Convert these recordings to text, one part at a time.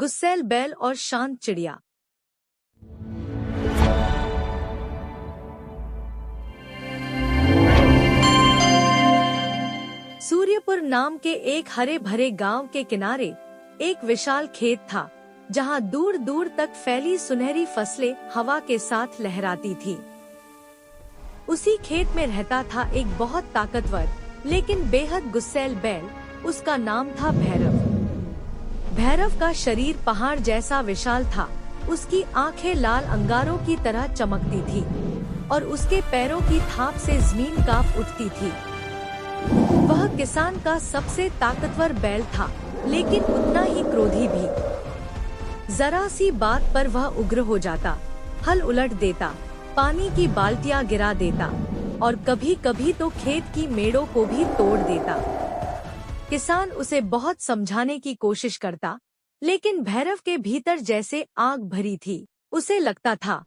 गुस्सैल बैल और शांत चिड़िया। सूर्यपुर नाम के एक हरे भरे गांव के किनारे एक विशाल खेत था, जहां दूर दूर तक फैली सुनहरी फसलें हवा के साथ लहराती थी। उसी खेत में रहता था एक बहुत ताकतवर लेकिन बेहद गुस्सैल बैल। उसका नाम था भैरव। भैरव का शरीर पहाड़ जैसा विशाल था। उसकी आंखें लाल अंगारों की तरह चमकती थी और उसके पैरों की थाप से जमीन कांप उठती थी। वह किसान का सबसे ताकतवर बैल था, लेकिन उतना ही क्रोधी भी। जरा सी बात पर वह उग्र हो जाता, हल उलट देता, पानी की बाल्टियां गिरा देता और कभी कभी तो खेत की मेड़ों को भी तोड़ देता। किसान उसे बहुत समझाने की कोशिश करता, लेकिन भैरव के भीतर जैसे आग भरी थी। उसे लगता था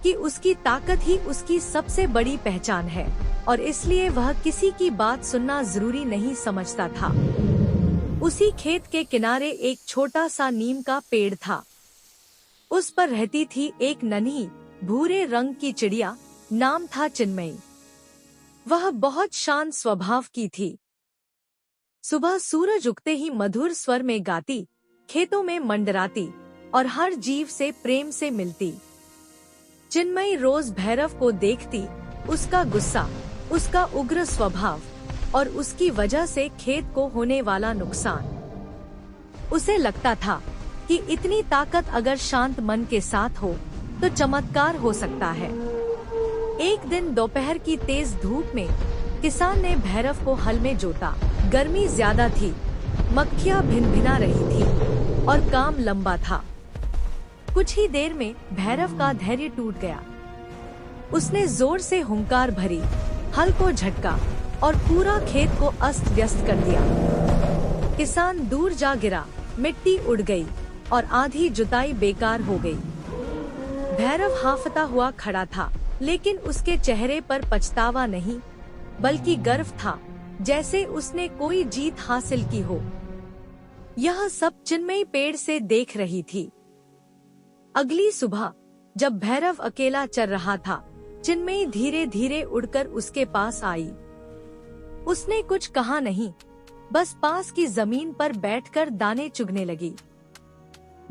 कि उसकी ताकत ही उसकी सबसे बड़ी पहचान है और इसलिए वह किसी की बात सुनना जरूरी नहीं समझता था। उसी खेत के किनारे एक छोटा सा नीम का पेड़ था। उस पर रहती थी एक नन्ही भूरे रंग की चिड़िया, नाम था चिन्मयी। वह बहुत शांत स्वभाव की थी। सुबह सूरज उगते ही मधुर स्वर में गाती, खेतों में मंडराती और हर जीव से प्रेम से मिलती। चिन्मयी रोज भैरव को देखती। उसका गुस्सा, उसका उग्र स्वभाव और उसकी वजह से खेत को होने वाला नुकसान। उसे लगता था कि इतनी ताकत अगर शांत मन के साथ हो तो चमत्कार हो सकता है। एक दिन दोपहर की तेज धूप में किसान ने भैरव को हल में जोता। गर्मी ज्यादा थी, मक्खियां भिनभिना रही थी और काम लंबा था। कुछ ही देर में भैरव का धैर्य टूट गया। उसने जोर से हुंकार भरी, हल को झटका और पूरा खेत को अस्त व्यस्त कर दिया। किसान दूर जा गिरा, मिट्टी उड़ गई और आधी जुताई बेकार हो गई। भैरव हांफता हुआ खड़ा था, लेकिन उसके चेहरे पर पछतावा नहीं बल्कि गर्व था, जैसे उसने कोई जीत हासिल की हो। यह सब चिन्मयी पेड़ से देख रही थी। अगली सुबह जब भैरव अकेला चल रहा था, चिन्मयी धीरे धीरे उड़कर उसके पास आई। उसने कुछ कहा नहीं, बस पास की जमीन पर बैठकर दाने चुगने लगी।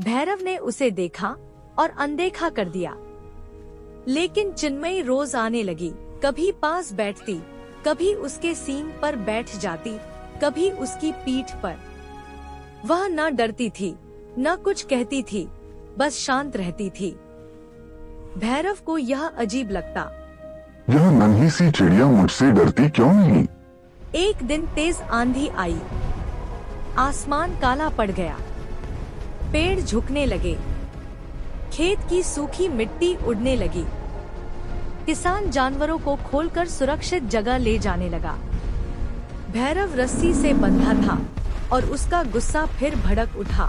भैरव ने उसे देखा और अनदेखा कर दिया, लेकिन चिन्मयी रोज आने लगी। कभी पास बैठती, कभी उसके सींग पर बैठ जाती, कभी उसकी पीठ पर। वह न डरती थी, न कुछ कहती थी, बस शांत रहती थी। भैरव को यह अजीब लगता। यह नन्ही सी चिड़िया मुझसे डरती क्यों नहीं? एक दिन तेज आंधी आई, आसमान काला पड़ गया, पेड़ झुकने लगे, खेत की सूखी मिट्टी उड़ने लगी। किसान जानवरों को खोलकर सुरक्षित जगह ले जाने लगा। भैरव रस्सी से बंधा था और उसका गुस्सा फिर भड़क उठा।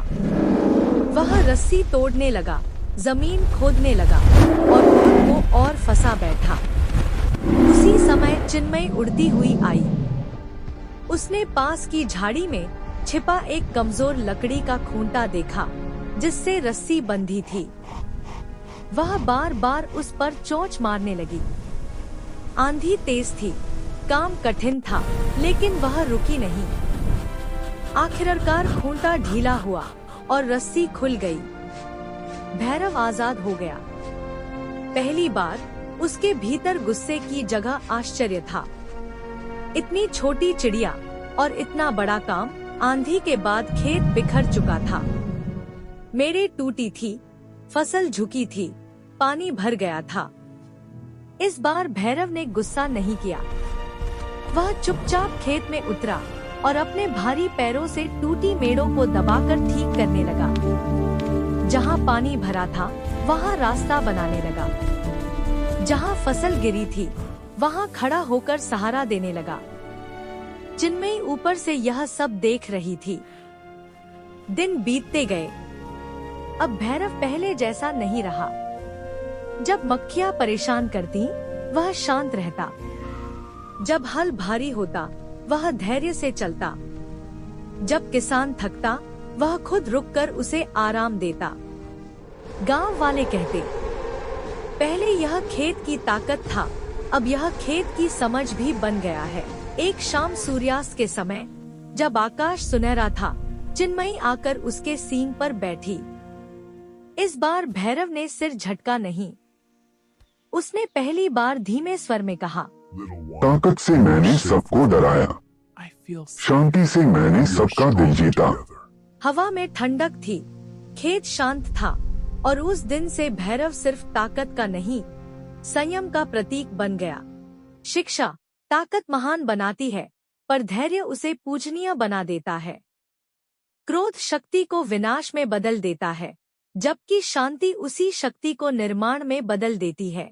वह रस्सी तोड़ने लगा, जमीन खोदने लगा और खुद को और फंसा बैठा। उसी समय चिन्मयी उड़ती हुई आई। उसने पास की झाड़ी में छिपा एक कमजोर लकड़ी का खूंटा देखा, जिससे रस्सी बंधी थी। वह बार बार उस पर चोंच मारने लगी। आंधी तेज थी, काम कठिन था, लेकिन वह रुकी नहीं। आखिरकार खूंटा ढीला हुआ और रस्सी खुल गई। भैरव आजाद हो गया। पहली बार उसके भीतर गुस्से की जगह आश्चर्य था। इतनी छोटी चिड़िया और इतना बड़ा काम। आंधी के बाद खेत बिखर चुका था, मेड़े टूटी थी, फसल झुकी थी, पानी भर गया था। इस बार भैरव ने गुस्सा नहीं किया। वह चुपचाप खेत में उतरा और अपने भारी पैरों से टूटी मेड़ों को दबाकर ठीक करने लगा। जहां पानी भरा था, वहां रास्ता बनाने लगा। जहां फसल गिरी थी, वहां खड़ा होकर सहारा देने लगा। चिन्मयी ऊपर से यह सब देख रही थी। दिन बीतते गए। अब भैरव पहले जैसा नहीं रहा। जब मक्खियां परेशान करती, वह शांत रहता। जब हल भारी होता, वह धैर्य से चलता। जब किसान थकता, वह खुद रुककर उसे आराम देता। गांव वाले कहते, पहले यह खेत की ताकत था, अब यह खेत की समझ भी बन गया है। एक शाम सूर्यास्त के समय, जब आकाश सुनहरा था, चिन्मयी आकर उसके सींग पर बैठी। इस बार भैरव ने सिर झटका नहीं। उसने पहली बार धीमे स्वर में कहा, ताकत से मैंने सबको डराया, शांति से मैंने सबका दिल जीता। हवा में ठंडक थी, खेत शांत था, और उस दिन से भैरव सिर्फ ताकत का नहीं, संयम का प्रतीक बन गया। शिक्षा ताकत महान बनाती है, पर धैर्य उसे पूजनीय बना देता है। क्रोध शक्ति को विनाश में बदल देता है, जबकि शांति उसी शक्ति को निर्माण में बदल देती है।